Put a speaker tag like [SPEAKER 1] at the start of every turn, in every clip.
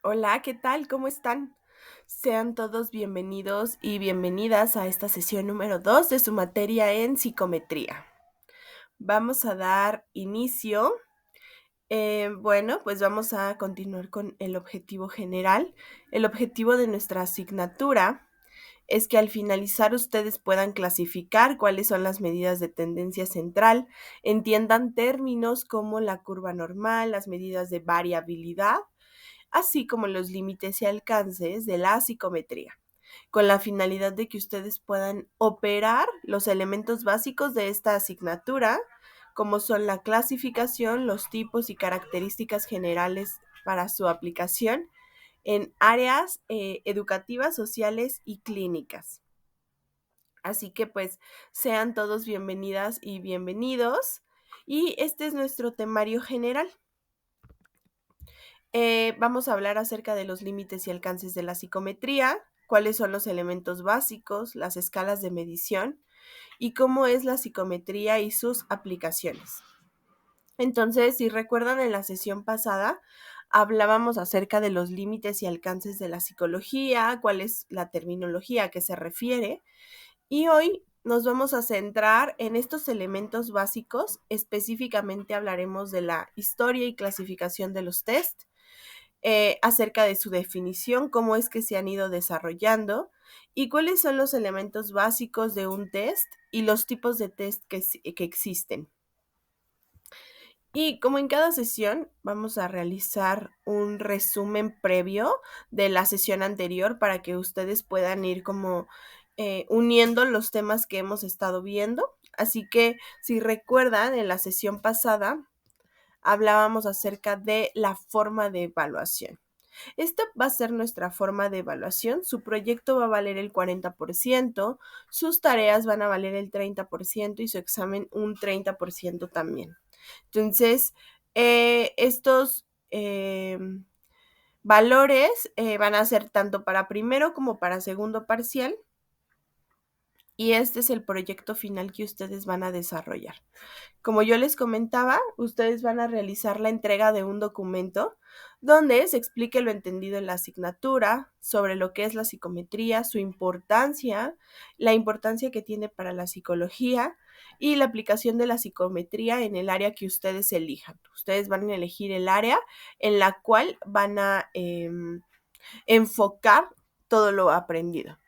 [SPEAKER 1] Hola, ¿qué tal? ¿Cómo están? Sean todos bienvenidos y bienvenidas a esta sesión número 2 de su materia en psicometría. Vamos a dar inicio. Bueno, pues vamos a continuar con el objetivo general. El objetivo de nuestra asignatura es que al finalizar ustedes puedan clasificar cuáles son las medidas de tendencia central, entiendan términos como la curva normal, las medidas de variabilidad, así como los límites y alcances de la psicometría, con la finalidad de que ustedes puedan operar los elementos básicos de esta asignatura, como son la clasificación, los tipos y características generales para su aplicación en áreas educativas, sociales y clínicas. Así que pues sean todos bienvenidas y bienvenidos. Y este es nuestro temario general. Vamos a hablar acerca de los límites y alcances de la psicometría, cuáles son los elementos básicos, las escalas de medición y cómo es la psicometría y sus aplicaciones. Entonces, si recuerdan en la sesión pasada, hablábamos acerca de los límites y alcances de la psicología, cuál es la terminología a que se refiere, y hoy nos vamos a centrar en estos elementos básicos. Específicamente hablaremos de la historia y clasificación de los test, acerca de su definición, cómo es que se han ido desarrollando y cuáles son los elementos básicos de un test y los tipos de test que existen. Y como en cada sesión, vamos a realizar un resumen previo de la sesión anterior para que ustedes puedan ir como uniendo los temas que hemos estado viendo. Así que si recuerdan, en la sesión pasada hablábamos acerca de la forma de evaluación. Esta va a ser nuestra forma de evaluación. Su proyecto va a valer el 40%, sus tareas van a valer el 30% y su examen un 30% también. Entonces, estos valores van a ser tanto para primero como para segundo parcial. Y este es el proyecto final que ustedes van a desarrollar. Como yo les comentaba, ustedes van a realizar la entrega de un documento donde se explique lo entendido en la asignatura, sobre lo que es la psicometría, su importancia, la importancia que tiene para la psicología y la aplicación de la psicometría en el área que ustedes elijan. Ustedes van a elegir el área en la cual van a enfocar todo lo aprendido.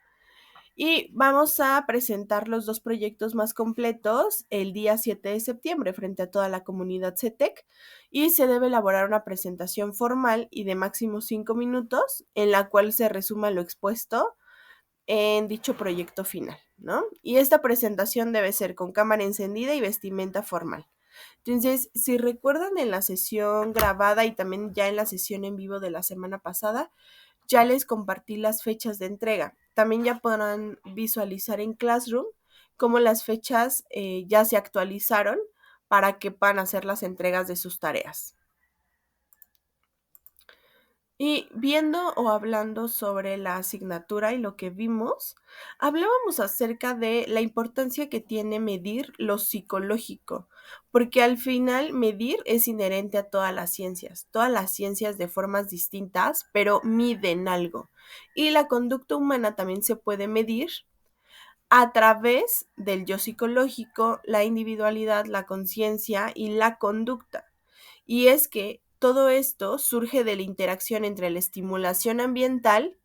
[SPEAKER 1] Y vamos a presentar los dos proyectos más completos el día 7 de septiembre frente a toda la comunidad CETEC, y se debe elaborar una presentación formal y de máximo 5 minutos en la cual se resuma lo expuesto en dicho proyecto final, ¿no? Y esta presentación debe ser con cámara encendida y vestimenta formal. Entonces, si recuerdan, en la sesión grabada y también ya en la sesión en vivo de la semana pasada, ya les compartí las fechas de entrega. También ya podrán visualizar en Classroom cómo las fechas ya se actualizaron para que puedan hacer las entregas de sus tareas. Y viendo o hablando sobre la asignatura y lo que vimos, hablábamos acerca de la importancia que tiene medir lo psicológico, porque al final medir es inherente a todas las ciencias de formas distintas, pero miden algo. Y la conducta humana también se puede medir a través del yo psicológico, la individualidad, la conciencia y la conducta. Y es que todo esto surge de la interacción entre la estimulación ambiental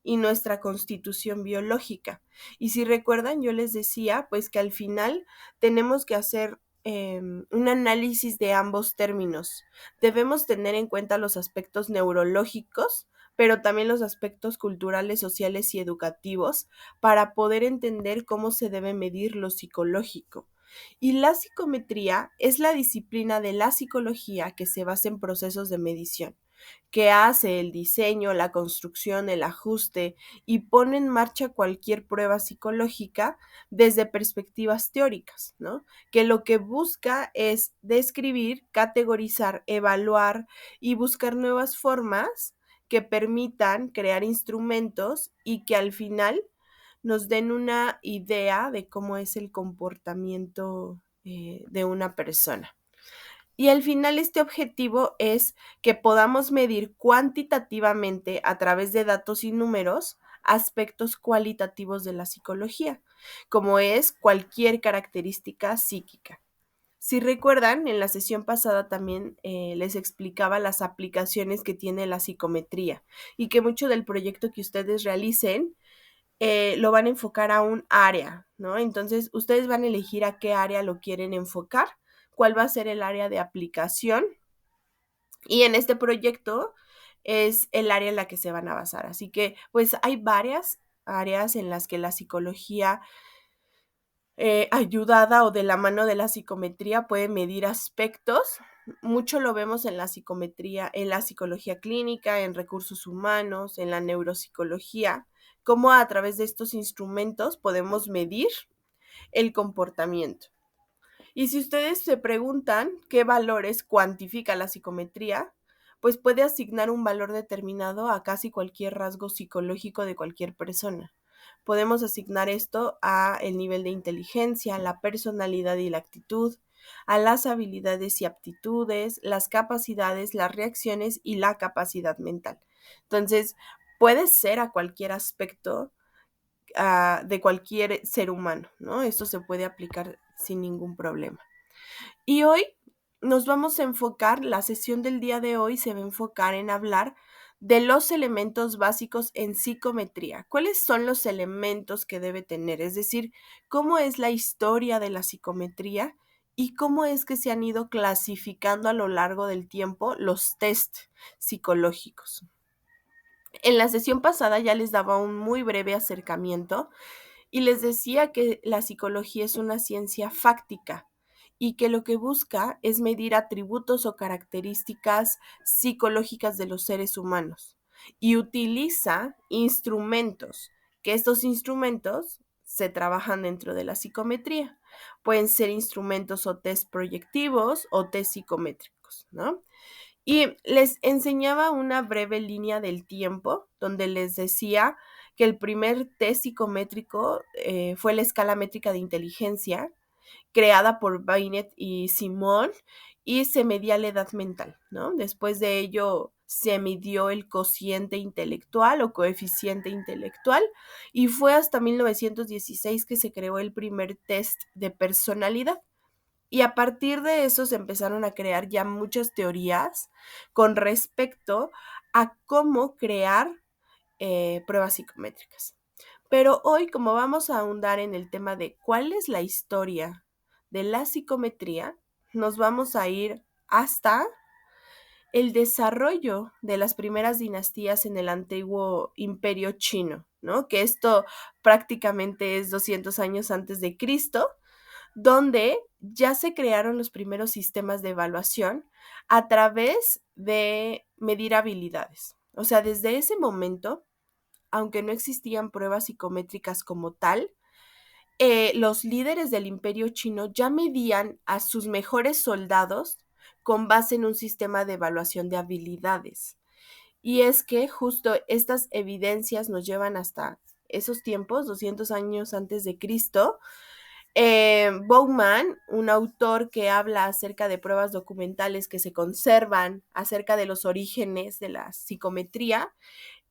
[SPEAKER 1] y nuestra constitución biológica. Y si recuerdan, yo les decía, pues que al final tenemos que hacer un análisis de ambos términos. Debemos tener en cuenta los aspectos neurológicos, pero también los aspectos culturales, sociales y educativos para poder entender cómo se debe medir lo psicológico. Y la psicometría es la disciplina de la psicología que se basa en procesos de medición, que hace el diseño, la construcción, el ajuste y pone en marcha cualquier prueba psicológica desde perspectivas teóricas, ¿no? Que lo que busca es describir, categorizar, evaluar y buscar nuevas formas que permitan crear instrumentos y que al final nos den una idea de cómo es el comportamiento de una persona. Y al final este objetivo es que podamos medir cuantitativamente a través de datos y números aspectos cualitativos de la psicología, como es cualquier característica psíquica. Si recuerdan, en la sesión pasada también les explicaba las aplicaciones que tiene la psicometría y que mucho del proyecto que ustedes realicen lo van a enfocar a un área, ¿no? Entonces, ustedes van a elegir a qué área lo quieren enfocar, cuál va a ser el área de aplicación y en este proyecto es el área en la que se van a basar. Así que, pues hay varias áreas en las que la psicología ayudada o de la mano de la psicometría puede medir aspectos. Mucho lo vemos en la psicometría, en la psicología clínica, en recursos humanos, en la neuropsicología, cómo a través de estos instrumentos podemos medir el comportamiento. Y si ustedes se preguntan qué valores cuantifica la psicometría, pues puede asignar un valor determinado a casi cualquier rasgo psicológico de cualquier persona. Podemos asignar esto a el nivel de inteligencia, la personalidad y la actitud, a las habilidades y aptitudes, las capacidades, las reacciones y la capacidad mental. Entonces, puede ser a cualquier aspecto de cualquier ser humano, ¿no? Esto se puede aplicar sin ningún problema. Y hoy nos vamos a enfocar, la sesión del día de hoy se va a enfocar en hablar de los elementos básicos en psicometría. ¿Cuáles son los elementos que debe tener? Es decir, cómo es la historia de la psicometría y cómo es que se han ido clasificando a lo largo del tiempo los test psicológicos. En la sesión pasada ya les daba un muy breve acercamiento y les decía que la psicología es una ciencia fáctica y que lo que busca es medir atributos o características psicológicas de los seres humanos y utiliza instrumentos, que estos instrumentos se trabajan dentro de la psicometría. Pueden ser instrumentos o test proyectivos o test psicométricos, ¿no? Y les enseñaba una breve línea del tiempo donde les decía que el primer test psicométrico fue la escala métrica de inteligencia, creada por Binet y Simon, y se medía la edad mental, ¿no? Después de ello se midió el cociente intelectual o coeficiente intelectual, y fue hasta 1916 que se creó el primer test de personalidad. Y a partir de eso se empezaron a crear ya muchas teorías con respecto a cómo crear pruebas psicométricas. Pero hoy, como vamos a ahondar en el tema de cuál es la historia de la psicometría, nos vamos a ir hasta el desarrollo de las primeras dinastías en el antiguo imperio chino, ¿no? Que esto prácticamente es 200 años antes de Cristo, donde ya se crearon los primeros sistemas de evaluación a través de medir habilidades. O sea, desde ese momento, aunque no existían pruebas psicométricas como tal, los líderes del imperio chino ya medían a sus mejores soldados con base en un sistema de evaluación de habilidades. Y es que justo estas evidencias nos llevan hasta esos tiempos, 200 años antes de Cristo. Bowman, un autor que habla acerca de pruebas documentales que se conservan acerca de los orígenes de la psicometría,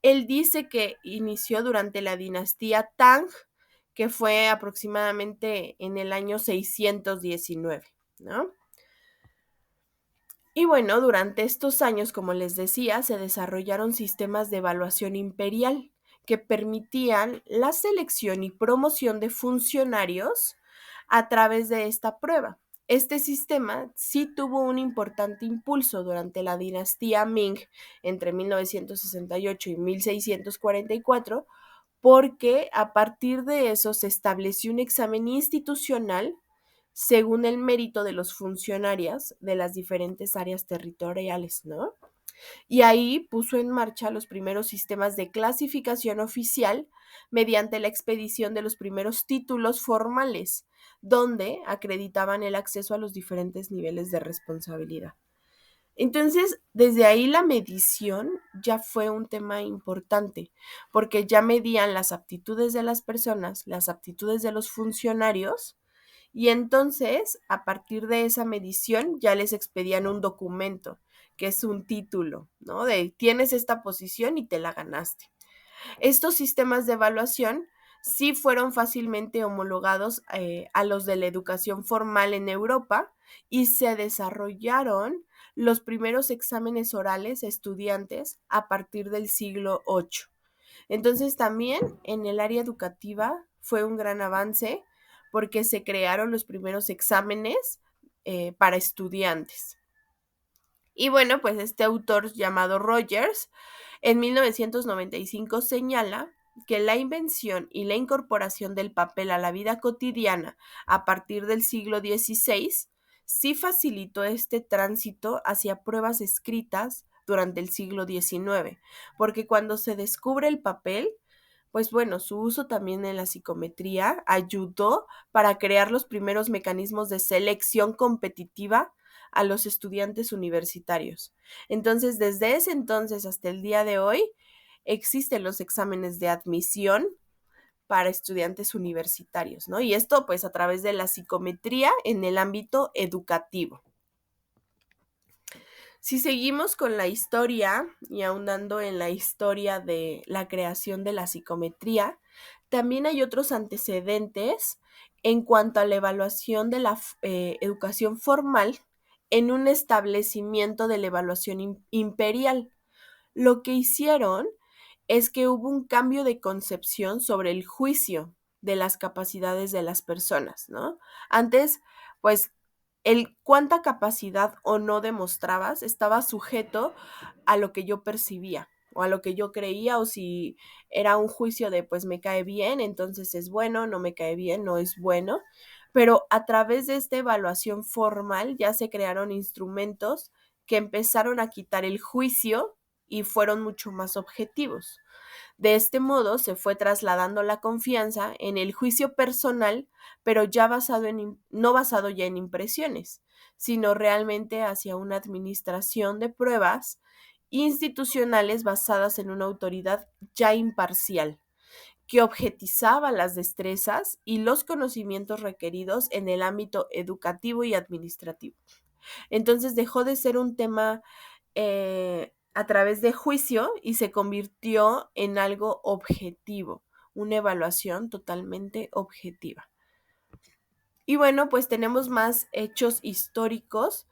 [SPEAKER 1] él dice que inició durante la dinastía Tang, que fue aproximadamente en el año 619, ¿no? Y bueno, durante estos años, como les decía, se desarrollaron sistemas de evaluación imperial que permitían la selección y promoción de funcionarios a través de esta prueba. Este sistema sí tuvo un importante impulso durante la dinastía Ming entre 1968 y 1644, porque a partir de eso se estableció un examen institucional según el mérito de los funcionarios de las diferentes áreas territoriales, ¿no? Y ahí puso en marcha los primeros sistemas de clasificación oficial mediante la expedición de los primeros títulos formales, donde acreditaban el acceso a los diferentes niveles de responsabilidad. Entonces, desde ahí la medición ya fue un tema importante, porque ya medían las aptitudes de las personas, las aptitudes de los funcionarios, Y entonces, a partir de esa medición, ya les expedían un documento, que es un título, ¿no? De tienes esta posición y te la ganaste. Estos sistemas de evaluación sí fueron fácilmente homologados a los de la educación formal en Europa y se desarrollaron los primeros exámenes orales a estudiantes a partir del siglo VIII. Entonces también en el área educativa fue un gran avance porque se crearon los primeros exámenes para estudiantes. Y bueno, pues este autor llamado Rogers en 1995 señala que la invención y la incorporación del papel a la vida cotidiana a partir del siglo XVI sí facilitó este tránsito hacia pruebas escritas durante el siglo XIX, porque cuando se descubre el papel, pues bueno, su uso también en la psicometría ayudó para crear los primeros mecanismos de selección competitiva a los estudiantes universitarios. Entonces, desde ese entonces hasta el día de hoy, existen los exámenes de admisión para estudiantes universitarios, ¿no? Y esto pues a través de la psicometría en el ámbito educativo. Si seguimos con la historia y ahondando en la historia de la creación de la psicometría, también hay otros antecedentes en cuanto a la evaluación de la educación formal en un establecimiento de la evaluación imperial. Lo que hicieron es que hubo un cambio de concepción sobre el juicio de las capacidades de las personas, ¿no? Antes, pues, el cuánta capacidad o no demostrabas estaba sujeto a lo que yo percibía o a lo que yo creía o si era un juicio de pues me cae bien, entonces es bueno, no me cae bien, no es bueno. Pero a través de esta evaluación formal ya se crearon instrumentos que empezaron a quitar el juicio y fueron mucho más objetivos. De este modo se fue trasladando la confianza en el juicio personal, pero ya basado no basado ya en impresiones, sino realmente hacia una administración de pruebas institucionales basadas en una autoridad ya imparcial, que objetizaba las destrezas y los conocimientos requeridos en el ámbito educativo y administrativo. Entonces dejó de ser un tema a través de juicio y se convirtió en algo objetivo, una evaluación totalmente objetiva. Y bueno, pues tenemos más hechos históricos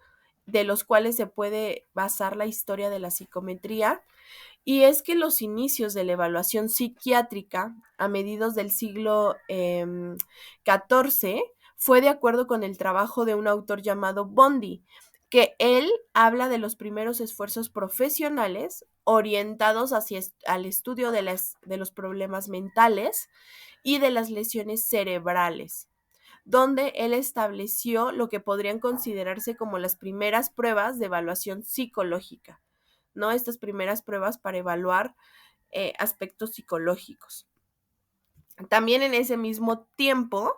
[SPEAKER 1] de los cuales se puede basar la historia de la psicometría, y es que los inicios de la evaluación psiquiátrica a mediados del siglo XIV fue de acuerdo con el trabajo de un autor llamado Bondi, que él habla de los primeros esfuerzos profesionales orientados hacia al estudio de los problemas mentales y de las lesiones cerebrales, donde él estableció lo que podrían considerarse como las primeras pruebas de evaluación psicológica, ¿no? Estas primeras pruebas para evaluar aspectos psicológicos. También en ese mismo tiempo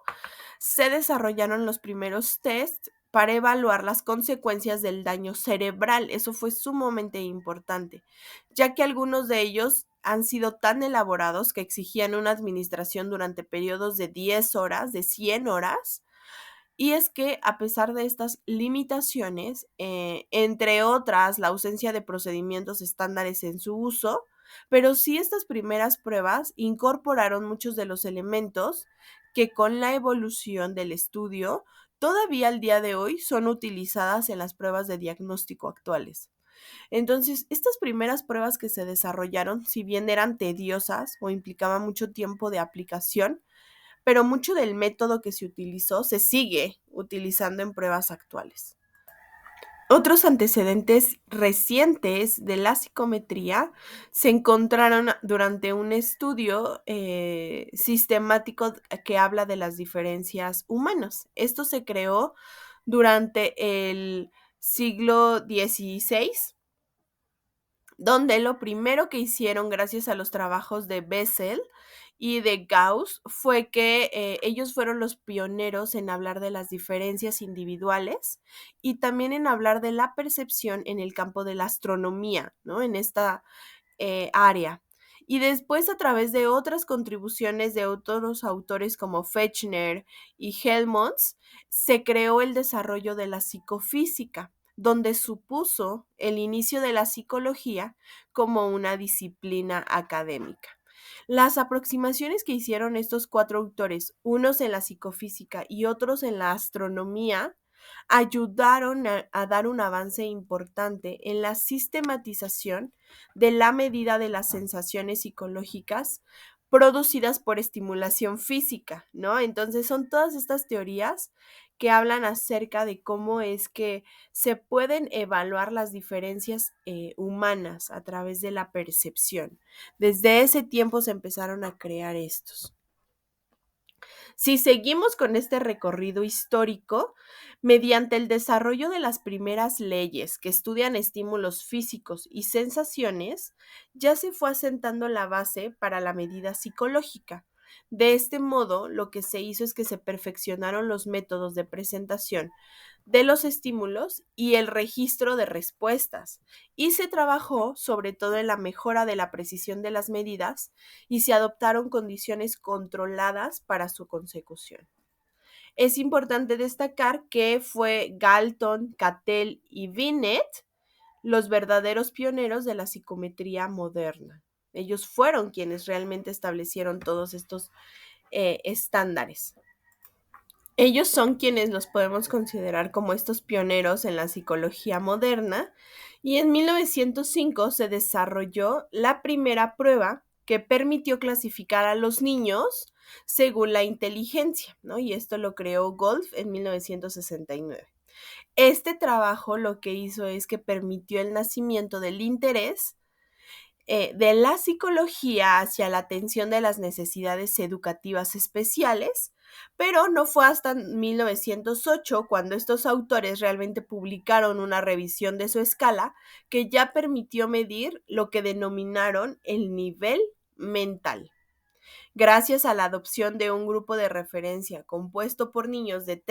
[SPEAKER 1] se desarrollaron los primeros tests para evaluar las consecuencias del daño cerebral. Eso fue sumamente importante, ya que algunos de ellos han sido tan elaborados que exigían una administración durante periodos de 10 horas, de 100 horas, y es que a pesar de estas limitaciones, entre otras, la ausencia de procedimientos estándares en su uso, pero sí estas primeras pruebas incorporaron muchos de los elementos que con la evolución del estudio todavía al día de hoy son utilizadas en las pruebas de diagnóstico actuales. Entonces, estas primeras pruebas que se desarrollaron, si bien eran tediosas o implicaban mucho tiempo de aplicación, pero mucho del método que se utilizó se sigue utilizando en pruebas actuales. Otros antecedentes recientes de la psicometría se encontraron durante un estudio sistemático que habla de las diferencias humanas. Esto se creó durante el siglo XVI, donde lo primero que hicieron gracias a los trabajos de Bessel y de Gauss fue que ellos fueron los pioneros en hablar de las diferencias individuales y también en hablar de la percepción en el campo de la astronomía, ¿no? En esta área. Y después, a través de otras contribuciones de otros autores como Fechner y Helmholtz, se creó el desarrollo de la psicofísica, donde supuso el inicio de la psicología como una disciplina académica. Las aproximaciones que hicieron estos cuatro autores, unos en la psicofísica y otros en la astronomía, ayudaron a dar un avance importante en la sistematización de la medida de las sensaciones psicológicas producidas por estimulación física, ¿no? Entonces son todas estas teorías que hablan acerca de cómo es que se pueden evaluar las diferencias humanas a través de la percepción. Desde ese tiempo se empezaron a crear estos. Si seguimos con este recorrido histórico, mediante el desarrollo de las primeras leyes que estudian estímulos físicos y sensaciones, ya se fue asentando la base para la medida psicológica. De este modo, lo que se hizo es que se perfeccionaron los métodos de presentación de los estímulos y el registro de respuestas, y se trabajó sobre todo en la mejora de la precisión de las medidas y se adoptaron condiciones controladas para su consecución. Es importante destacar que fue Galton, Cattell y Binet los verdaderos pioneros de la psicometría moderna. Ellos fueron quienes realmente establecieron todos estos estándares. Ellos son quienes los podemos considerar como estos pioneros en la psicología moderna, y en 1905 se desarrolló la primera prueba que permitió clasificar a los niños según la inteligencia, ¿no? Y esto lo creó Golf en 1969. Este trabajo lo que hizo es que permitió el nacimiento del interés de la psicología hacia la atención de las necesidades educativas especiales, pero no fue hasta 1908 cuando estos autores realmente publicaron una revisión de su escala que ya permitió medir lo que denominaron el nivel mental. Gracias a la adopción de un grupo de referencia compuesto por niños de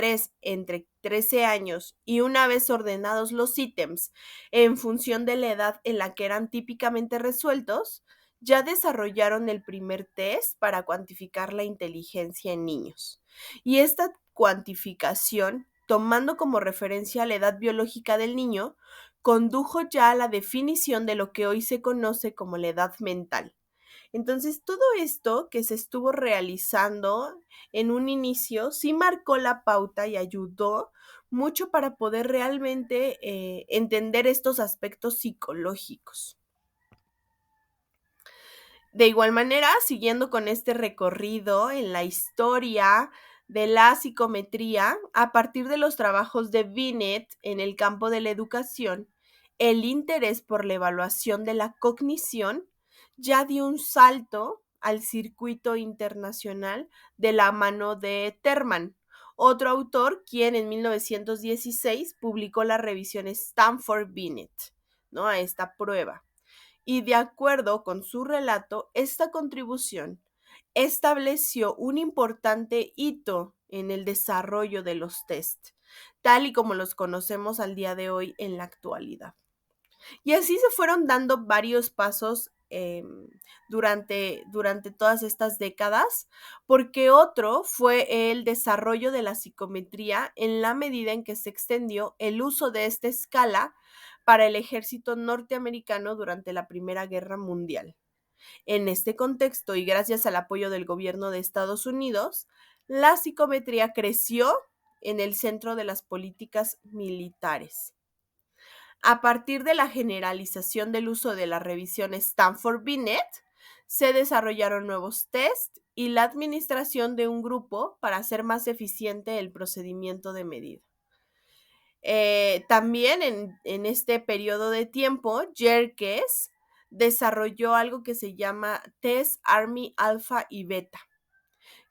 [SPEAKER 1] entre 13 años y una vez ordenados los ítems en función de la edad en la que eran típicamente resueltos, ya desarrollaron el primer test para cuantificar la inteligencia en niños. Y esta cuantificación, tomando como referencia la edad biológica del niño, condujo ya a la definición de lo que hoy se conoce como la edad mental. Entonces, todo esto que se estuvo realizando en un inicio sí marcó la pauta y ayudó mucho para poder realmente entender estos aspectos psicológicos. De igual manera, siguiendo con este recorrido en la historia de la psicometría, a partir de los trabajos de Binet en el campo de la educación, el interés por la evaluación de la cognición ya dio un salto al circuito internacional de la mano de Terman, otro autor quien en 1916 publicó la revisión Stanford-Binet, ¿no? A esta prueba. Y de acuerdo con su relato, esta contribución estableció un importante hito en el desarrollo de los test, tal y como los conocemos al día de hoy en la actualidad. Y así se fueron dando varios pasos durante todas estas décadas, porque otro fue el desarrollo de la psicometría en la medida en que se extendió el uso de esta escala para el ejército norteamericano durante la Primera Guerra Mundial. En este contexto, y gracias al apoyo del gobierno de Estados Unidos, la psicometría creció en el centro de las políticas militares. A partir de la generalización del uso de la revisión Stanford-Binet, se desarrollaron nuevos tests y la administración de un grupo para hacer más eficiente el procedimiento de medida. También en este periodo de tiempo, Yerkes desarrolló algo que se llama Test Army Alpha y Beta,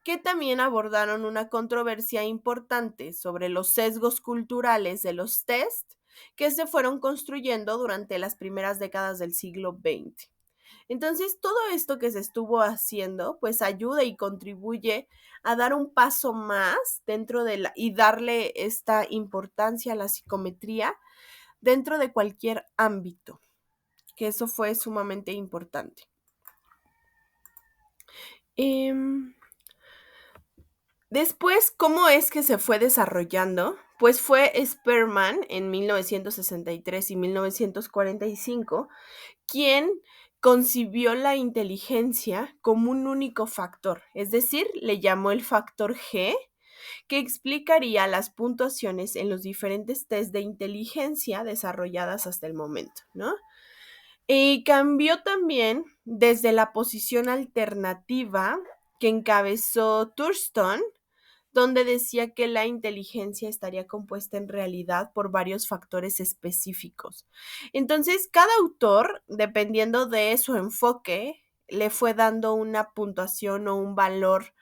[SPEAKER 1] que también abordaron una controversia importante sobre los sesgos culturales de los tests que se fueron construyendo durante las primeras décadas del siglo XX. Entonces, todo esto que se estuvo haciendo, pues ayuda y contribuye a dar un paso más dentro de y darle esta importancia a la psicometría dentro de cualquier ámbito, que eso fue sumamente importante. Em, Después, ¿cómo es que se fue desarrollando? Pues fue Spearman en 1963 y 1945 quien concibió la inteligencia como un único factor, es decir, le llamó el factor G, que explicaría las puntuaciones en los diferentes test de inteligencia desarrolladas hasta el momento, ¿no? Y cambió también desde la posición alternativa que encabezó Thurston, donde decía que la inteligencia estaría compuesta en realidad por varios factores específicos. Entonces, cada autor, dependiendo de su enfoque, le fue dando una puntuación o un valor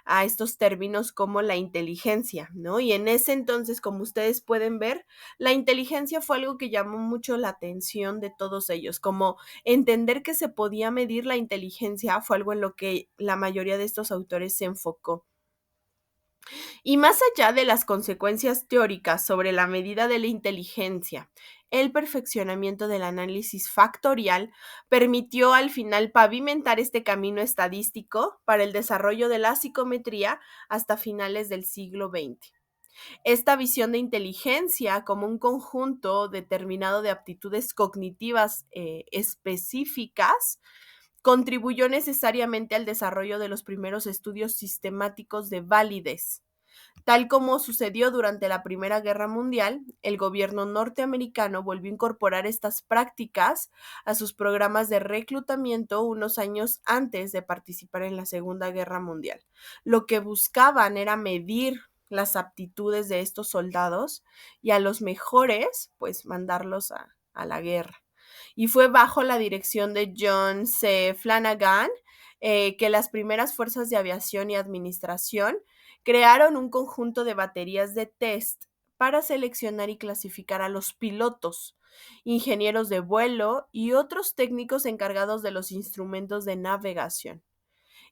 [SPEAKER 1] a estos términos como la inteligencia, ¿no? Y en ese entonces, como ustedes pueden ver, la inteligencia fue algo que llamó mucho la atención de todos ellos, como entender que se podía medir la inteligencia fue algo en lo que la mayoría de estos autores se enfocó. Y más allá de las consecuencias teóricas sobre la medida de la inteligencia, el perfeccionamiento del análisis factorial permitió al final pavimentar este camino estadístico para el desarrollo de la psicometría hasta finales del siglo XX. Esta visión de inteligencia como un conjunto determinado de aptitudes cognitivas específicas contribuyó necesariamente al desarrollo de los primeros estudios sistemáticos de validez. Tal como sucedió durante la Primera Guerra Mundial, el gobierno norteamericano volvió a incorporar estas prácticas a sus programas de reclutamiento unos años antes de participar en la Segunda Guerra Mundial. Lo que buscaban era medir las aptitudes de estos soldados y a los mejores, pues mandarlos a la guerra. Y fue bajo la dirección de John C. Flanagan que las primeras fuerzas de aviación y administración crearon un conjunto de baterías de test para seleccionar y clasificar a los pilotos, ingenieros de vuelo y otros técnicos encargados de los instrumentos de navegación.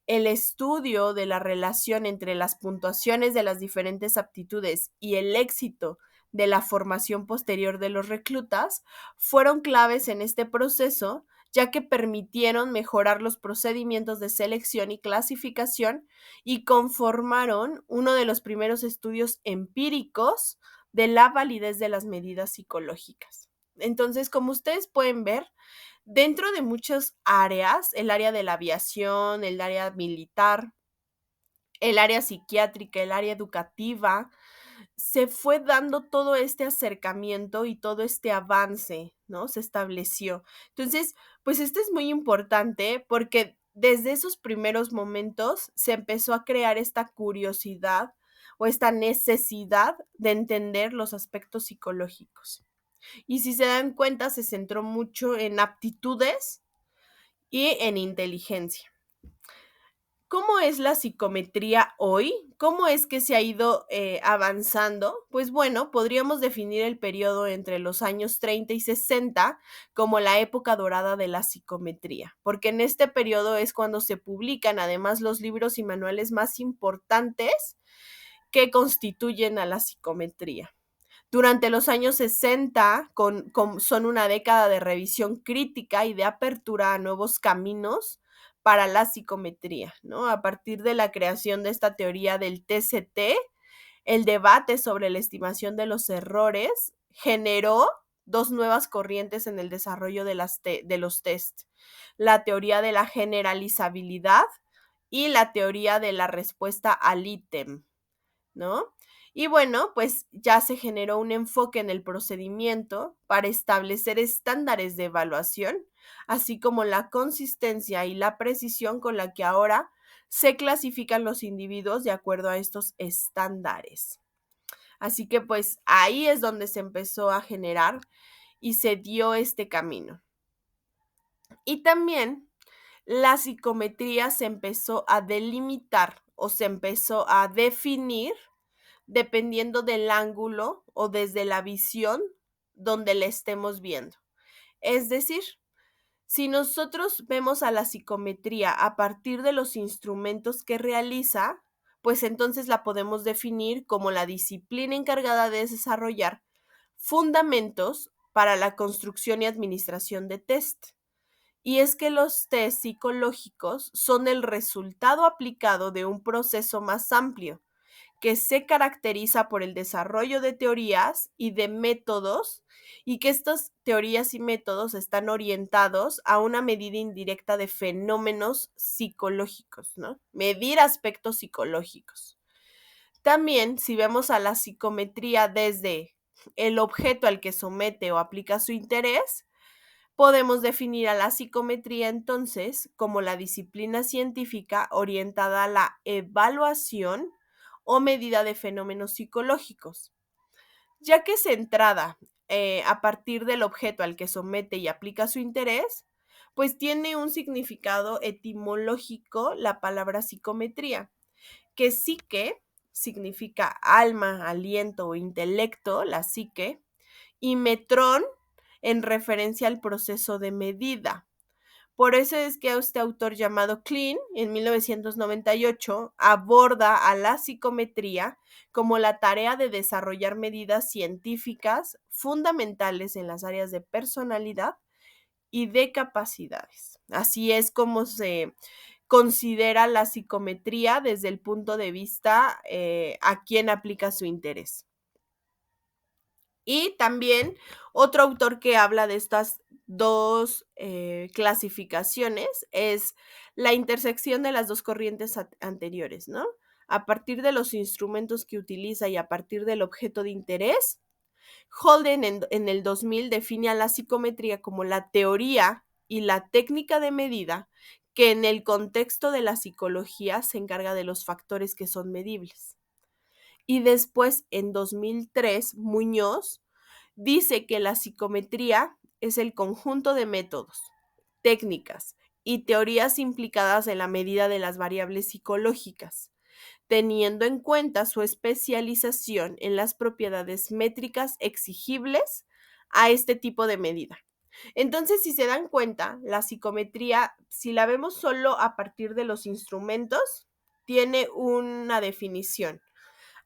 [SPEAKER 1] El estudio de la relación entre las puntuaciones de las diferentes aptitudes y el éxito de la formación posterior de los reclutas fueron claves en este proceso, ya que permitieron mejorar los procedimientos de selección y clasificación y conformaron uno de los primeros estudios empíricos de la validez de las medidas psicológicas. Entonces, como ustedes pueden ver, dentro de muchas áreas, el área de la aviación, el área militar, el área psiquiátrica, el área educativa, se fue dando todo este acercamiento y todo este avance, ¿no? Se estableció. Entonces, pues esto es muy importante porque desde esos primeros momentos se empezó a crear esta curiosidad o esta necesidad de entender los aspectos psicológicos. Y si se dan cuenta, se centró mucho en aptitudes y en inteligencia. ¿Cómo es la psicometría hoy? ¿Cómo es que se ha ido avanzando? Pues bueno, podríamos definir el periodo entre los años 30 y 60 como la época dorada de la psicometría, porque en este periodo es cuando se publican además los libros y manuales más importantes que constituyen a la psicometría. Durante los años 60 son una década de revisión crítica y de apertura a nuevos caminos para la psicometría, ¿no? A partir de la creación de esta teoría del TCT, el debate sobre la estimación de los errores generó dos nuevas corrientes en el desarrollo de los test: la teoría de la generalizabilidad y la teoría de la respuesta al ítem, ¿no? Y bueno, pues ya se generó un enfoque en el procedimiento para establecer estándares de evaluación, así como la consistencia y la precisión con la que ahora se clasifican los individuos de acuerdo a estos estándares. Así que pues ahí es donde se empezó a generar y se dio este camino. Y también la psicometría se empezó a delimitar o se empezó a definir dependiendo del ángulo o desde la visión donde la estemos viendo. Es decir, si nosotros vemos a la psicometría a partir de los instrumentos que realiza, pues entonces la podemos definir como la disciplina encargada de desarrollar fundamentos para la construcción y administración de test. Y es que los test psicológicos son el resultado aplicado de un proceso más amplio que se caracteriza por el desarrollo de teorías y de métodos, y que estas teorías y métodos están orientados a una medida indirecta de fenómenos psicológicos, ¿no? Medir aspectos psicológicos. También, si vemos a la psicometría desde el objeto al que somete o aplica su interés, podemos definir a la psicometría entonces como la disciplina científica orientada a la evaluación o medida de fenómenos psicológicos, ya que centrada a partir del objeto al que somete y aplica su interés, pues tiene un significado etimológico la palabra psicometría, que psique significa alma, aliento o intelecto, la psique, y metrón en referencia al proceso de medida. Por eso es que este autor llamado Klein, en 1998, aborda a la psicometría como la tarea de desarrollar medidas científicas fundamentales en las áreas de personalidad y de capacidades. Así es como se considera la psicometría desde el punto de vista a quien aplica su interés. Y también otro autor que habla de estas dos clasificaciones es la intersección de las dos corrientes anteriores, ¿no? A partir de los instrumentos que utiliza y a partir del objeto de interés, Holden en el 2000 define a la psicometría como la teoría y la técnica de medida que en el contexto de la psicología se encarga de los factores que son medibles. Y después, en 2003, Muñoz dice que la psicometría es el conjunto de métodos, técnicas y teorías implicadas en la medida de las variables psicológicas, teniendo en cuenta su especialización en las propiedades métricas exigibles a este tipo de medida. Entonces, si se dan cuenta, la psicometría, si la vemos solo a partir de los instrumentos, tiene una definición.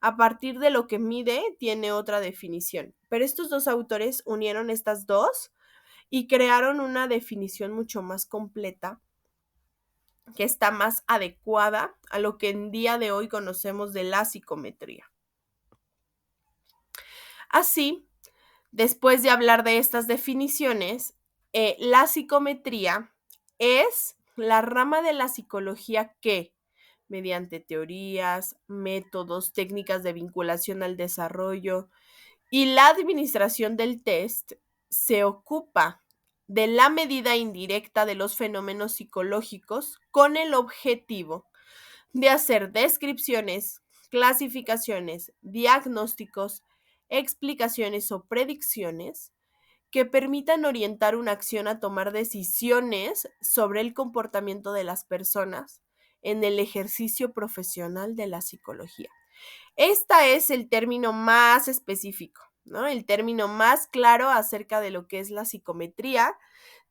[SPEAKER 1] A partir de lo que mide, tiene otra definición. Pero estos dos autores unieron estas dos y crearon una definición mucho más completa, que está más adecuada a lo que en día de hoy conocemos de la psicometría. Así, después de hablar de estas definiciones, la psicometría es la rama de la psicología que, mediante teorías, métodos, técnicas de vinculación al desarrollo y la administración del test, se ocupa de la medida indirecta de los fenómenos psicológicos con el objetivo de hacer descripciones, clasificaciones, diagnósticos, explicaciones o predicciones que permitan orientar una acción a tomar decisiones sobre el comportamiento de las personas en el ejercicio profesional de la psicología. Este es el término más específico, ¿no? El término más claro acerca de lo que es la psicometría.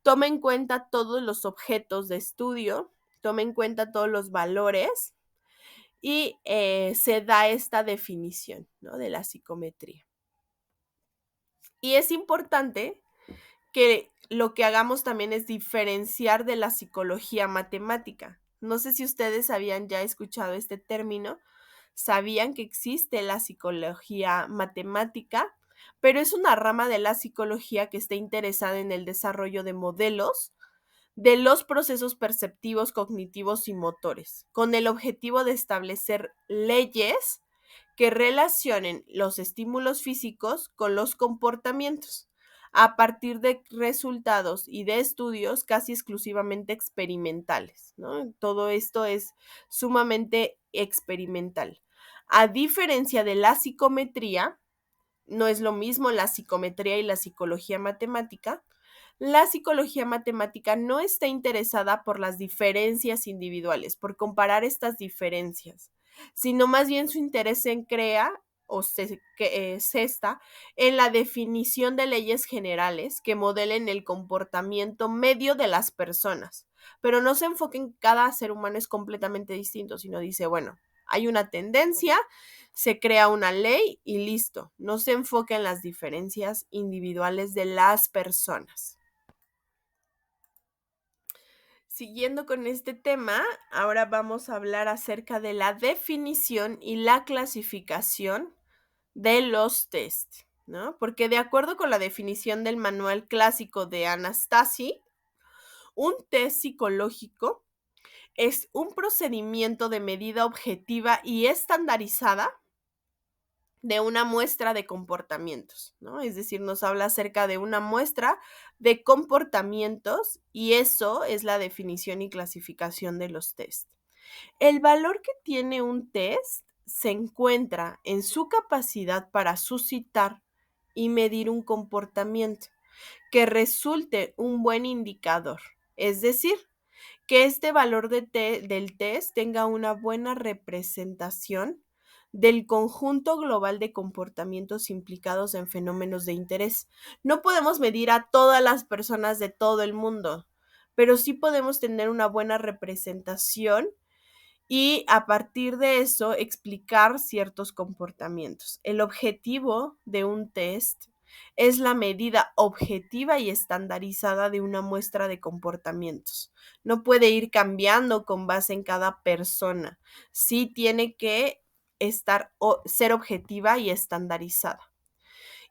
[SPEAKER 1] Toma en cuenta todos los objetos de estudio, toma en cuenta todos los valores y se da esta definición, ¿no? De la psicometría. Y es importante que lo que hagamos también es diferenciar de la psicología matemática. No sé si ustedes habían ya escuchado este término, sabían que existe la psicología matemática, pero es una rama de la psicología que está interesada en el desarrollo de modelos de los procesos perceptivos, cognitivos y motores, con el objetivo de establecer leyes que relacionen los estímulos físicos con los comportamientos a partir de resultados y de estudios casi exclusivamente experimentales, ¿no? Todo esto es sumamente experimental. A diferencia de la psicometría, no es lo mismo la psicometría y la psicología matemática. La psicología matemática no está interesada por las diferencias individuales, por comparar estas diferencias, sino más bien su interés en crea o se está en la definición de leyes generales que modelen el comportamiento medio de las personas, pero no se enfoca en cada ser humano es completamente distinto, sino dice, bueno, hay una tendencia, se crea una ley y listo, no se enfoca en las diferencias individuales de las personas. Siguiendo con este tema, ahora vamos a hablar acerca de la definición y la clasificación de los test, ¿no? Porque de acuerdo con la definición del manual clásico de Anastasi, un test psicológico es un procedimiento de medida objetiva y estandarizada de una muestra de comportamientos, ¿no? Es decir, nos habla acerca de una muestra de comportamientos y eso es la definición y clasificación de los test. El valor que tiene un test se encuentra en su capacidad para suscitar y medir un comportamiento que resulte un buen indicador, es decir, que este valor del test tenga una buena representación del conjunto global de comportamientos implicados en fenómenos de interés. No podemos medir a todas las personas de todo el mundo, pero sí podemos tener una buena representación y a partir de eso explicar ciertos comportamientos. El objetivo de un test es la medida objetiva y estandarizada de una muestra de comportamientos. No puede ir cambiando con base en cada persona. Sí tiene que ser objetiva y estandarizada.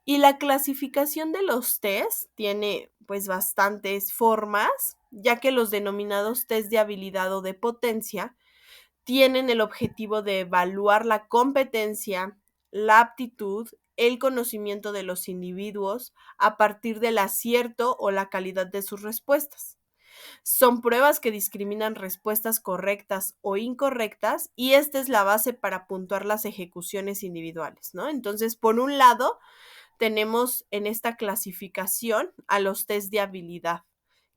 [SPEAKER 1] Y la clasificación de los test tiene pues bastantes formas, ya que los denominados test de habilidad o de potencia tienen el objetivo de evaluar la competencia, la aptitud, el conocimiento de los individuos a partir del acierto o la calidad de sus respuestas. Son pruebas que discriminan respuestas correctas o incorrectas y esta es la base para puntuar las ejecuciones individuales, ¿no? Entonces, por un lado, tenemos en esta clasificación a los test de habilidad,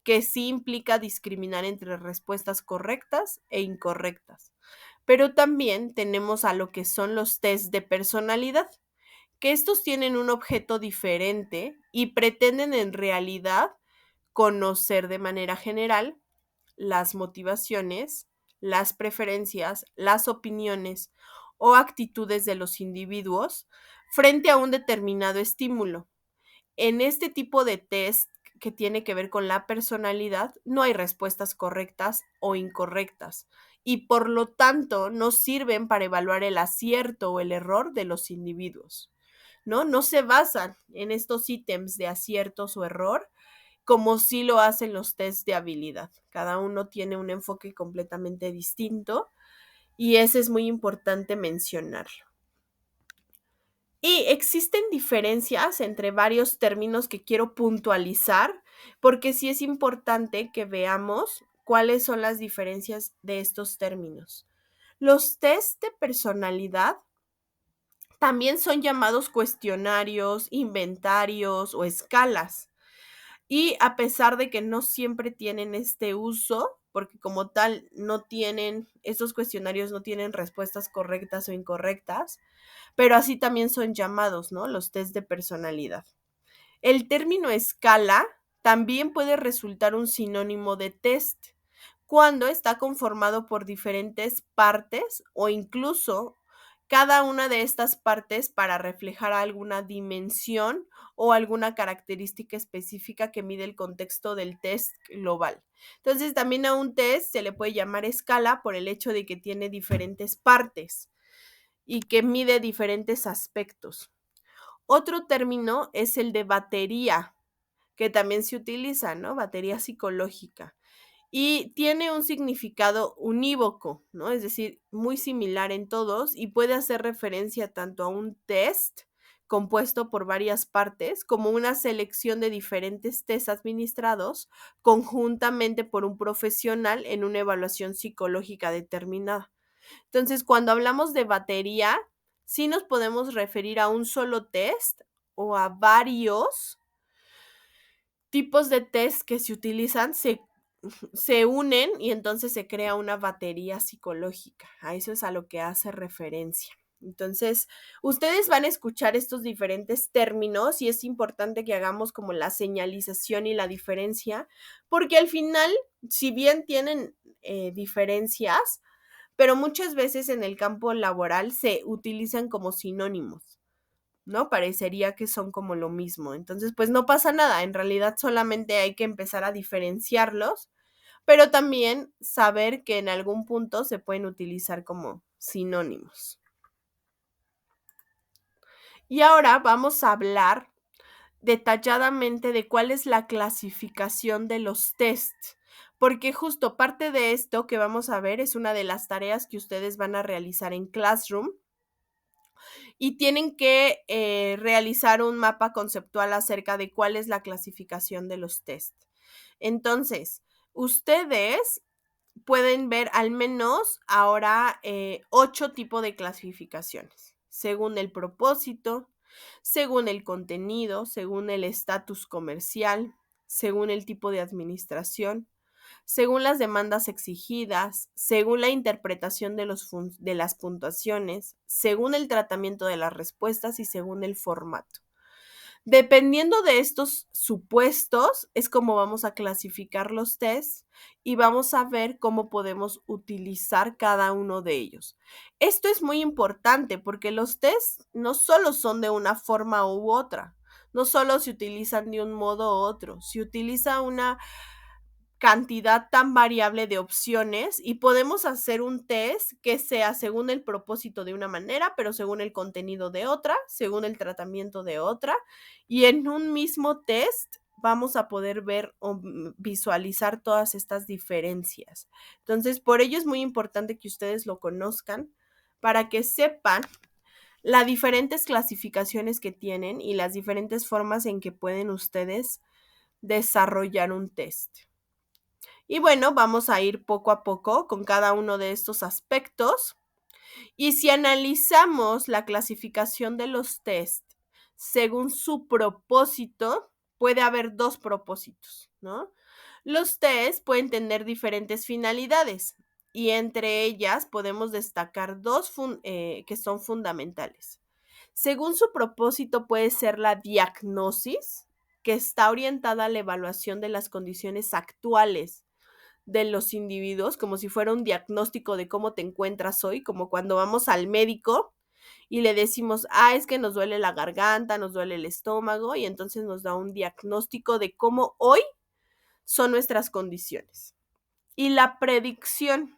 [SPEAKER 1] que sí implica discriminar entre respuestas correctas e incorrectas. Pero también tenemos a lo que son los test de personalidad, que estos tienen un objeto diferente y pretenden en realidad conocer de manera general las motivaciones, las preferencias, las opiniones o actitudes de los individuos frente a un determinado estímulo. En este tipo de test que tiene que ver con la personalidad, no hay respuestas correctas o incorrectas y por lo tanto no sirven para evaluar el acierto o el error de los individuos, ¿no? No se basan en estos ítems de aciertos o error como sí lo hacen los test de habilidad. Cada uno tiene un enfoque completamente distinto y ese es muy importante mencionarlo. Y existen diferencias entre varios términos que quiero puntualizar, porque sí es importante que veamos cuáles son las diferencias de estos términos. Los test de personalidad también son llamados cuestionarios, inventarios o escalas. Y a pesar de que no siempre tienen este uso, porque como tal no tienen, estos cuestionarios no tienen respuestas correctas o incorrectas, pero así también son llamados, ¿no? Los test de personalidad. El término escala también puede resultar un sinónimo de test cuando está conformado por diferentes partes o incluso cada una de estas partes para reflejar alguna dimensión o alguna característica específica que mide el contexto del test global. Entonces, también a un test se le puede llamar escala por el hecho de que tiene diferentes partes y que mide diferentes aspectos. Otro término es el de batería, que también se utiliza, ¿no? Batería psicológica. Y tiene un significado unívoco, ¿no? Es decir, muy similar en todos y puede hacer referencia tanto a un test compuesto por varias partes como una selección de diferentes test administrados conjuntamente por un profesional en una evaluación psicológica determinada. Entonces, cuando hablamos de batería, sí nos podemos referir a un solo test o a varios tipos de test que se utilizan, se unen y entonces se crea una batería psicológica. A eso es a lo que hace referencia. Entonces, ustedes van a escuchar estos diferentes términos y es importante que hagamos como la señalización y la diferencia, porque al final, si bien tienen diferencias, pero muchas veces en el campo laboral se utilizan como sinónimos, ¿no? Parecería que son como lo mismo. Entonces, pues no pasa nada. En realidad solamente hay que empezar a diferenciarlos pero también saber que en algún punto se pueden utilizar como sinónimos. Y ahora vamos a hablar detalladamente de cuál es la clasificación de los tests, porque justo parte de esto que vamos a ver es una de las tareas que ustedes van a realizar en Classroom y tienen que realizar un mapa conceptual acerca de cuál es la clasificación de los tests. Entonces, ustedes pueden ver al menos ahora 8 tipos de clasificaciones, según el propósito, según el contenido, según el estatus comercial, según el tipo de administración, según las demandas exigidas, según la interpretación de las puntuaciones, según el tratamiento de las respuestas y según el formato. Dependiendo de estos supuestos, es como vamos a clasificar los tests y vamos a ver cómo podemos utilizar cada uno de ellos. Esto es muy importante porque los tests no solo son de una forma u otra, no solo se utilizan de un modo u otro, se utiliza una cantidad tan variable de opciones y podemos hacer un test que sea según el propósito de una manera, pero según el contenido de otra, según el tratamiento de otra, y en un mismo test vamos a poder ver o visualizar todas estas diferencias. Entonces, por ello es muy importante que ustedes lo conozcan para que sepan las diferentes clasificaciones que tienen y las diferentes formas en que pueden ustedes desarrollar un test. Y bueno, vamos a ir poco a poco con cada uno de estos aspectos. Y si analizamos la clasificación de los test según su propósito, puede haber dos propósitos, ¿no? Los test pueden tener diferentes finalidades y entre ellas podemos destacar dos que son fundamentales. Según su propósito puede ser la diagnosis, que está orientada a la evaluación de las condiciones actuales de los individuos, como si fuera un diagnóstico de cómo te encuentras hoy, como cuando vamos al médico y le decimos, es que nos duele la garganta, nos duele el estómago, y entonces nos da un diagnóstico de cómo hoy son nuestras condiciones. Y la predicción,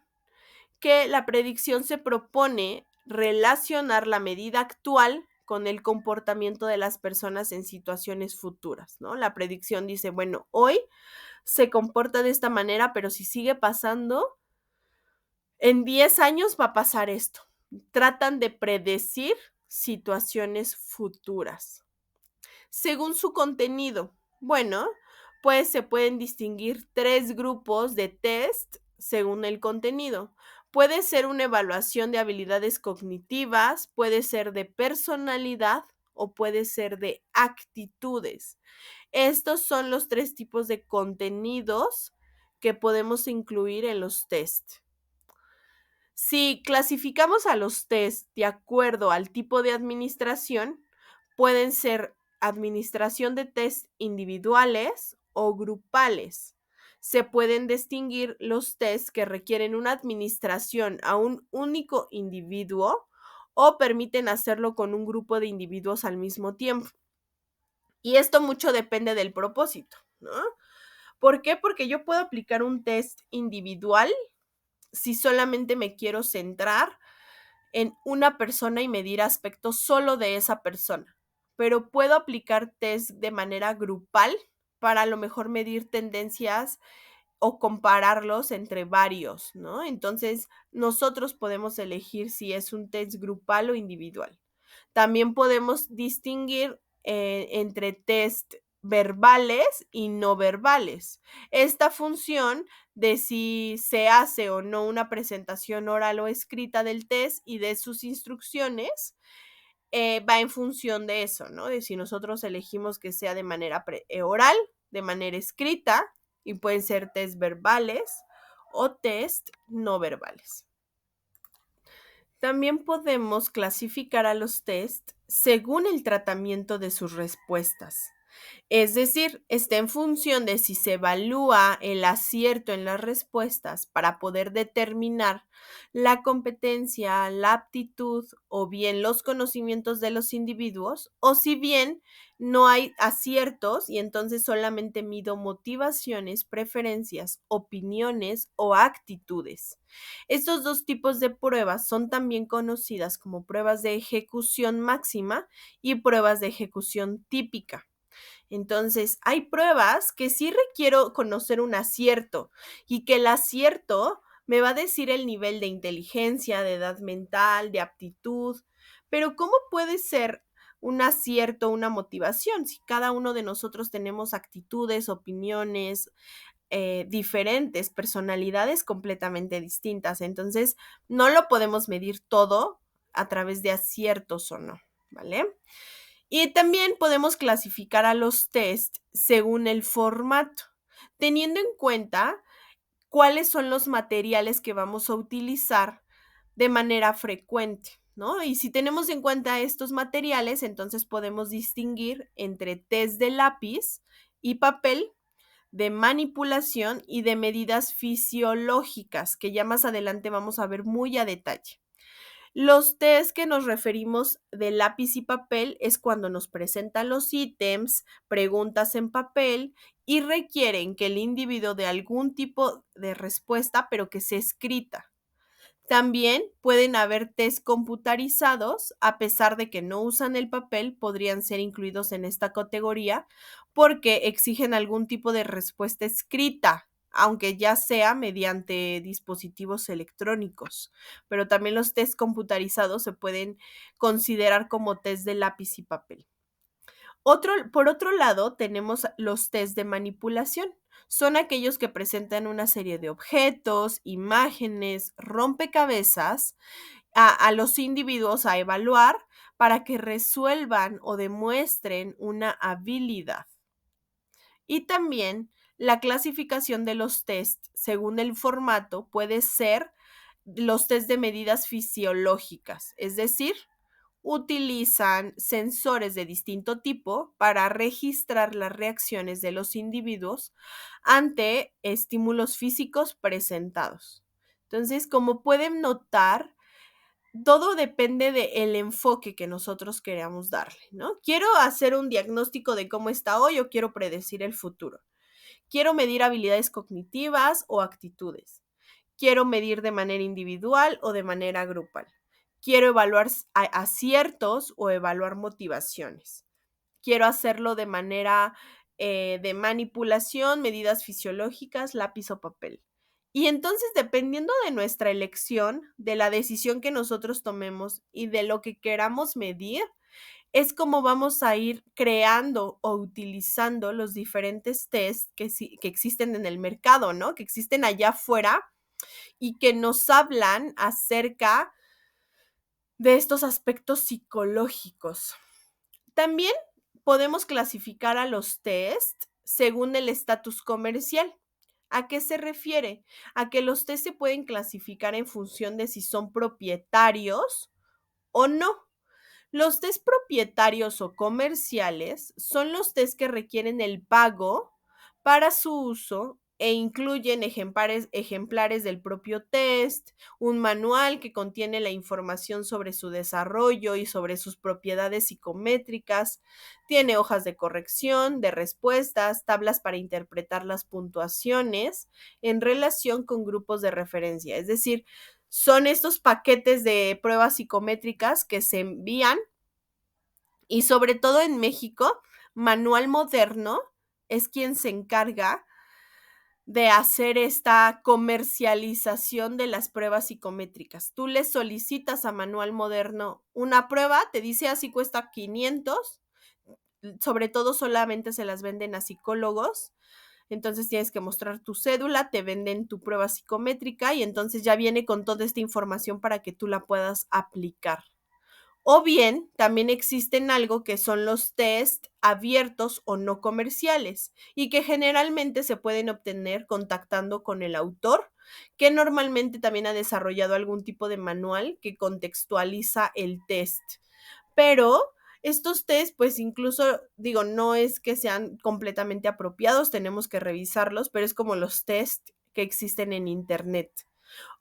[SPEAKER 1] que la predicción se propone relacionar la medida actual con el comportamiento de las personas en situaciones futuras, ¿no? La predicción dice, bueno, hoy se comporta de esta manera, pero si sigue pasando, en 10 años va a pasar esto. Tratan de predecir situaciones futuras. Según su contenido, bueno, pues se pueden distinguir 3 grupos de test según el contenido. Puede ser una evaluación de habilidades cognitivas, puede ser de personalidad o puede ser de actitudes. Estos son los 3 tipos de contenidos que podemos incluir en los test. Si clasificamos a los test de acuerdo al tipo de administración, pueden ser administración de test individuales o grupales. Se pueden distinguir los test que requieren una administración a un único individuo o permiten hacerlo con un grupo de individuos al mismo tiempo. Y esto mucho depende del propósito, ¿no? ¿Por qué? Porque yo puedo aplicar un test individual si solamente me quiero centrar en una persona y medir aspectos solo de esa persona. Pero puedo aplicar test de manera grupal para a lo mejor medir tendencias o compararlos entre varios, ¿no? Entonces, nosotros podemos elegir si es un test grupal o individual. También podemos distinguir entre test verbales y no verbales. Esta función de si se hace o no una presentación oral o escrita del test y de sus instrucciones, va en función de eso, ¿no? De si nosotros elegimos que sea de manera oral, de manera escrita, y pueden ser test verbales o test no verbales. También podemos clasificar a los test según el tratamiento de sus respuestas. Es decir, está en función de si se evalúa el acierto en las respuestas para poder determinar la competencia, la aptitud o bien los conocimientos de los individuos, o si bien no hay aciertos y entonces solamente mido motivaciones, preferencias, opiniones o actitudes. Estos dos tipos de pruebas son también conocidas como pruebas de ejecución máxima y pruebas de ejecución típica. Entonces, hay pruebas que sí requiero conocer un acierto y que el acierto me va a decir el nivel de inteligencia, de edad mental, de aptitud, pero ¿cómo puede ser un acierto, una motivación, si cada uno de nosotros tenemos actitudes, opiniones diferentes, personalidades completamente distintas? Entonces, no lo podemos medir todo a través de aciertos o no, ¿vale? Y también podemos clasificar a los test según el formato, teniendo en cuenta cuáles son los materiales que vamos a utilizar de manera frecuente, ¿no? Y si tenemos en cuenta estos materiales, entonces podemos distinguir entre test de lápiz y papel, de manipulación y de medidas fisiológicas, que ya más adelante vamos a ver muy a detalle. Los test que nos referimos de lápiz y papel es cuando nos presentan los ítems, preguntas en papel y requieren que el individuo dé algún tipo de respuesta, pero que sea escrita. También pueden haber test computarizados, a pesar de que no usan el papel, podrían ser incluidos en esta categoría porque exigen algún tipo de respuesta escrita, aunque ya sea mediante dispositivos electrónicos. Pero también los test computarizados se pueden considerar como test de lápiz y papel. Por otro lado, tenemos los test de manipulación. Son aquellos que presentan una serie de objetos, imágenes, rompecabezas a los individuos a evaluar para que resuelvan o demuestren una habilidad. Y también la clasificación de los test según el formato puede ser los test de medidas fisiológicas, es decir, utilizan sensores de distinto tipo para registrar las reacciones de los individuos ante estímulos físicos presentados. Entonces, como pueden notar, todo depende del enfoque que nosotros queramos darle, ¿no? Quiero hacer un diagnóstico de cómo está hoy o quiero predecir el futuro. Quiero medir habilidades cognitivas o actitudes. Quiero medir de manera individual o de manera grupal. Quiero evaluar aciertos o evaluar motivaciones. Quiero hacerlo de manera de manipulación, medidas fisiológicas, lápiz o papel. Y entonces, dependiendo de nuestra elección, de la decisión que nosotros tomemos y de lo que queramos medir, es como vamos a ir creando o utilizando los diferentes tests que existen en el mercado, ¿no? Que existen allá afuera y que nos hablan acerca de estos aspectos psicológicos. También podemos clasificar a los test según el estatus comercial. ¿A qué se refiere? A que los test se pueden clasificar en función de si son propietarios o no. Los test propietarios o comerciales son los test que requieren el pago para su uso e incluyen ejemplares del propio test, un manual que contiene la información sobre su desarrollo y sobre sus propiedades psicométricas, tiene hojas de corrección, de respuestas, tablas para interpretar las puntuaciones en relación con grupos de referencia. Es decir, son estos paquetes de pruebas psicométricas que se envían y sobre todo en México, Manual Moderno es quien se encarga de hacer esta comercialización de las pruebas psicométricas. Tú le solicitas a Manual Moderno una prueba, te dice así cuesta 500, sobre todo solamente se las venden a psicólogos. Entonces tienes que mostrar tu cédula, te venden tu prueba psicométrica y entonces ya viene con toda esta información para que tú la puedas aplicar. O bien, también existen algo que son los test abiertos o no comerciales y que generalmente se pueden obtener contactando con el autor, que normalmente también ha desarrollado algún tipo de manual que contextualiza el test. Pero Estos test, pues incluso, digo, no es que sean completamente apropiados, tenemos que revisarlos, pero es como los test que existen en Internet.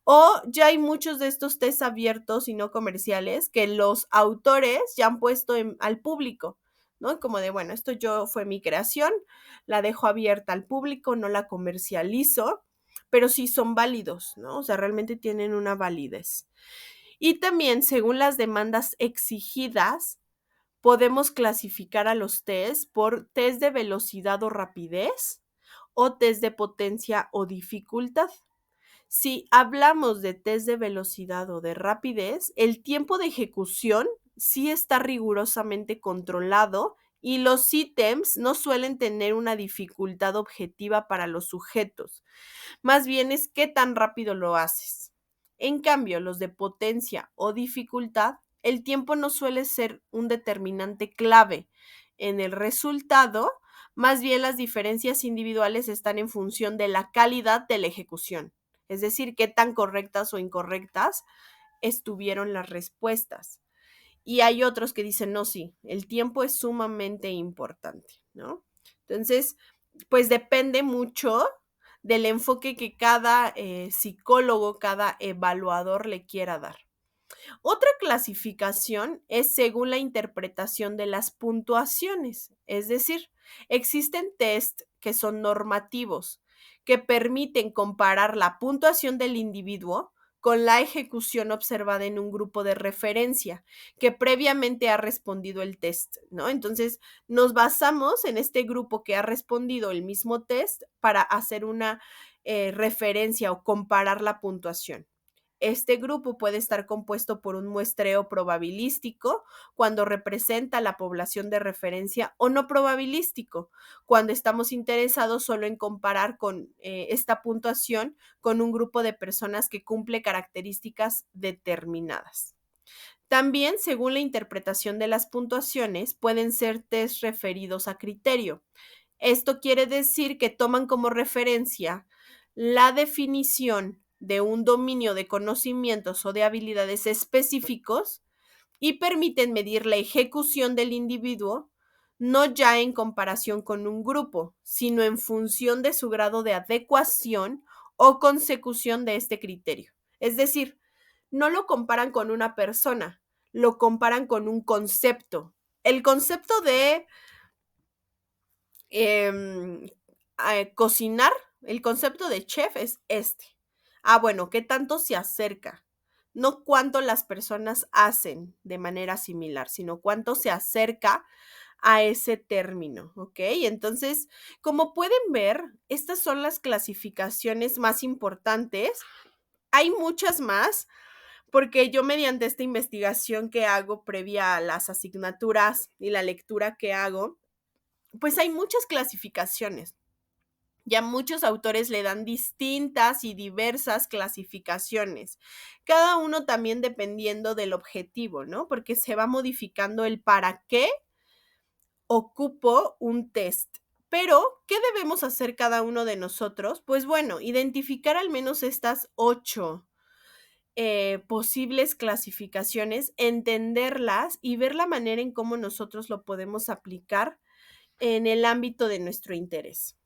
[SPEAKER 1] O ya hay muchos de estos tests abiertos y no comerciales que los autores ya han puesto al público, ¿no? Como de, bueno, esto yo fue mi creación, la dejo abierta al público, no la comercializo, pero sí son válidos, ¿no? O sea, realmente tienen una validez. Y también, según las demandas exigidas, podemos clasificar a los test por test de velocidad o rapidez o test de potencia o dificultad. Si hablamos de test de velocidad o de rapidez, el tiempo de ejecución sí está rigurosamente controlado y los ítems no suelen tener una dificultad objetiva para los sujetos. Más bien es qué tan rápido lo haces. En cambio, los de potencia o dificultad, el tiempo no suele ser un determinante clave en el resultado, más bien las diferencias individuales están en función de la calidad de la ejecución, es decir, qué tan correctas o incorrectas estuvieron las respuestas. Y hay otros que dicen, no, sí, el tiempo es sumamente importante, ¿no? Entonces, pues depende mucho del enfoque que cada psicólogo, cada evaluador le quiera dar. Otra clasificación es según la interpretación de las puntuaciones, es decir, existen test que son normativos, que permiten comparar la puntuación del individuo con la ejecución observada en un grupo de referencia que previamente ha respondido el test, ¿no? Entonces, nos basamos en este grupo que ha respondido el mismo test para hacer una referencia o comparar la puntuación. Este grupo puede estar compuesto por un muestreo probabilístico cuando representa la población de referencia o no probabilístico, cuando estamos interesados solo en comparar con esta puntuación con un grupo de personas que cumple características determinadas. También, según la interpretación de las puntuaciones, pueden ser test referidos a criterio. Esto quiere decir que toman como referencia la definición de un dominio de conocimientos o de habilidades específicos y permiten medir la ejecución del individuo, no ya en comparación con un grupo, sino en función de su grado de adecuación o consecución de este criterio. Es decir, no lo comparan con una persona, lo comparan con un concepto. El concepto de em, cocinar, el concepto de chef es este. Ah, bueno, ¿qué tanto se acerca? No cuánto las personas hacen de manera similar, sino cuánto se acerca a ese término, ¿ok? Entonces, como pueden ver, estas son las clasificaciones más importantes. Hay muchas más, porque yo mediante esta investigación que hago previa a las asignaturas y la lectura que hago, pues hay muchas clasificaciones. Ya muchos autores le dan distintas y diversas clasificaciones, cada uno también dependiendo del objetivo, ¿no? Porque se va modificando el para qué ocupo un test. Pero, ¿qué debemos hacer cada uno de nosotros? Pues bueno, identificar al menos estas 8 posibles clasificaciones, entenderlas y ver la manera en cómo nosotros lo podemos aplicar en el ámbito de nuestro interés.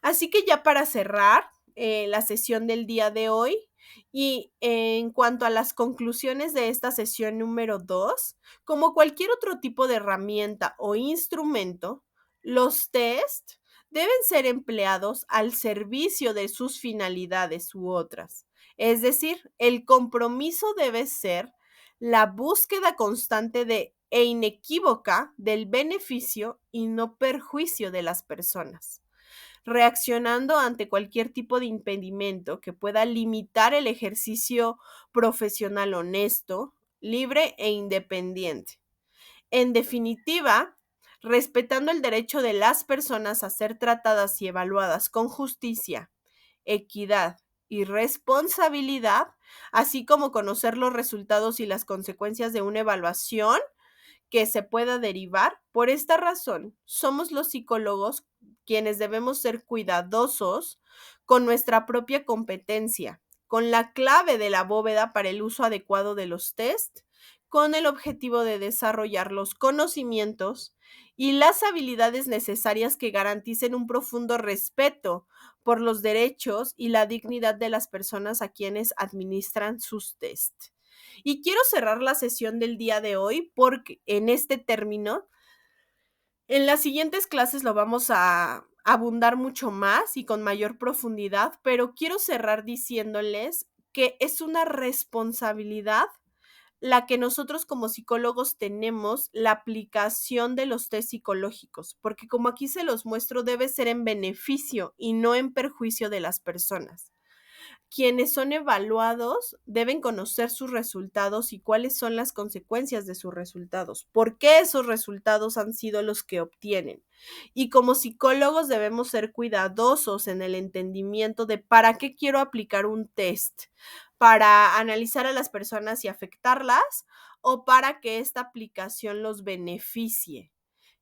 [SPEAKER 1] Así que ya para cerrar la sesión del día de hoy y en cuanto a las conclusiones de esta sesión número 2, como cualquier otro tipo de herramienta o instrumento, los test deben ser empleados al servicio de sus finalidades u otras. Es decir, el compromiso debe ser la búsqueda constante e inequívoca del beneficio y no perjuicio de las personas, reaccionando ante cualquier tipo de impedimento que pueda limitar el ejercicio profesional honesto, libre e independiente. En definitiva, respetando el derecho de las personas a ser tratadas y evaluadas con justicia, equidad y responsabilidad, así como conocer los resultados y las consecuencias de una evaluación que se pueda derivar. Por esta razón, somos los psicólogos quienes debemos ser cuidadosos con nuestra propia competencia, con la clave de la bóveda para el uso adecuado de los test, con el objetivo de desarrollar los conocimientos y las habilidades necesarias que garanticen un profundo respeto por los derechos y la dignidad de las personas a quienes administran sus test. Y quiero cerrar la sesión del día de hoy porque en este término, en las siguientes clases lo vamos a abundar mucho más y con mayor profundidad, pero quiero cerrar diciéndoles que es una responsabilidad la que nosotros como psicólogos tenemos la aplicación de los test psicológicos, porque como aquí se los muestro, debe ser en beneficio y no en perjuicio de las personas. Quienes son evaluados deben conocer sus resultados y cuáles son las consecuencias de sus resultados, por qué esos resultados han sido los que obtienen. Y como psicólogos debemos ser cuidadosos en el entendimiento de para qué quiero aplicar un test, para analizar a las personas y afectarlas o para que esta aplicación los beneficie.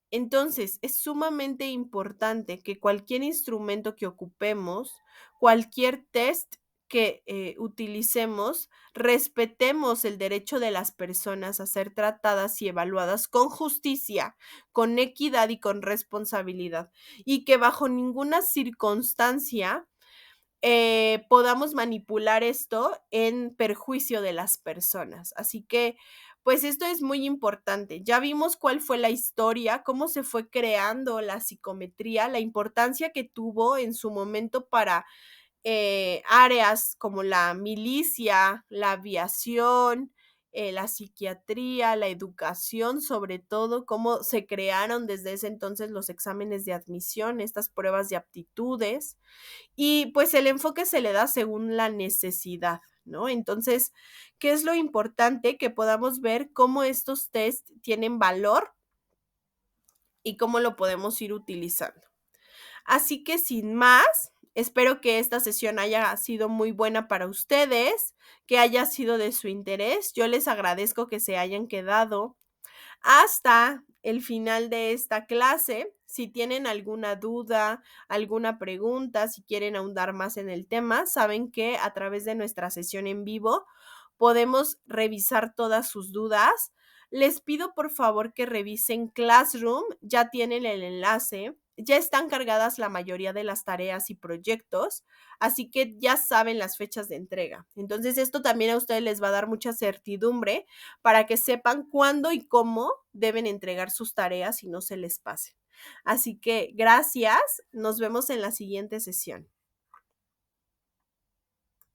[SPEAKER 1] Entonces, es sumamente importante que cualquier instrumento que ocupemos, cualquier test que utilicemos, respetemos el derecho de las personas a ser tratadas y evaluadas con justicia, con equidad y con responsabilidad, y que bajo ninguna circunstancia podamos manipular esto en perjuicio de las personas. Así que, pues esto es muy importante. Ya vimos cuál fue la historia, cómo se fue creando la psicometría, la importancia que tuvo en su momento para áreas como la milicia, la aviación, la psiquiatría, la educación, sobre todo, cómo se crearon desde ese entonces los exámenes de admisión, estas pruebas de aptitudes, y pues el enfoque se le da según la necesidad, ¿no? Entonces, ¿qué es lo importante? Que podamos ver cómo estos test tienen valor y cómo lo podemos ir utilizando. Así que sin más, espero que esta sesión haya sido muy buena para ustedes, que haya sido de su interés. Yo les agradezco que se hayan quedado hasta el final de esta clase. Si tienen alguna duda, alguna pregunta, si quieren ahondar más en el tema, saben que a través de nuestra sesión en vivo podemos revisar todas sus dudas. Les pido por favor que revisen Classroom, ya tienen el enlace, ya están cargadas la mayoría de las tareas y proyectos, así que ya saben las fechas de entrega. Entonces esto también a ustedes les va a dar mucha certidumbre para que sepan cuándo y cómo deben entregar sus tareas y no se les pase. Así que gracias, nos vemos en la siguiente sesión.